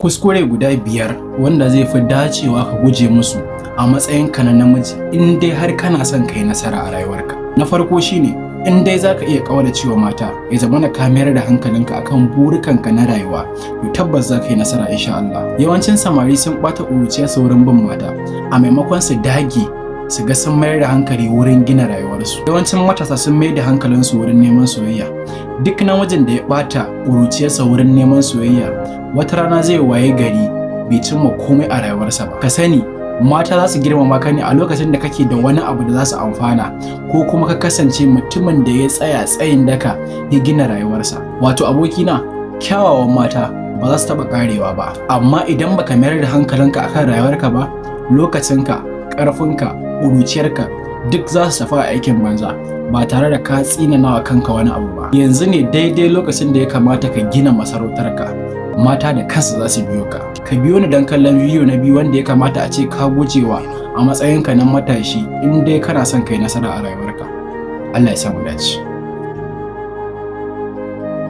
Kuskure guda 5 wanda zai fi dacewa ka guje musu a matsayinka na namiji in dai har kana son kai nasara a rayuwarka. Na farko shine in dai za ka iya ƙauracewa mata ya zamana ka mayar da hankalinka akan burikanka na rayuwa to tabbas za ka yi nasara insha Allah. Yawancin samari sun ɓata ƙuruciya saurin bin mata a maimakon su dage su ga sun mayar da hankali wurin gina rayuwarsu. Yawancin matasa sun mayar da hankalinsu wurin neman soyayya. Duk namijin da ya ɓata ƙuruciyarsa wurin neman soyayya wata rana zai waye gari bai cimma komai a rayuwarsa ba. Ka sani mata za su girmama ka ne a lokacin da kake da wani abu da za su amfana ko kuma ka kasance mutumin da ya tsaya tsayin daka ya gina rayuwarsa. Wato abokina, kyawawan mata ba za su taɓa ƙarewa ba, amma idan baka mayar da hankalinka akan rayuwarka ba, lokacinka, ƙarfinka, ƙuruciyarka duk za su tafi a aikin banza ba tare da ka tsinanawa kanka wani abu ba. Yanzu ne daidai lokacin da ya kamata ka gina masarautarka. Mata da kansu za su biyo ka. Ka biyo ni don kallon bidiyo na biyu wanda ya kamata a ce ka gujewa a matsayinka na matashi in dai kana son kai nasara a rayuwarka. Allah ya samu dace.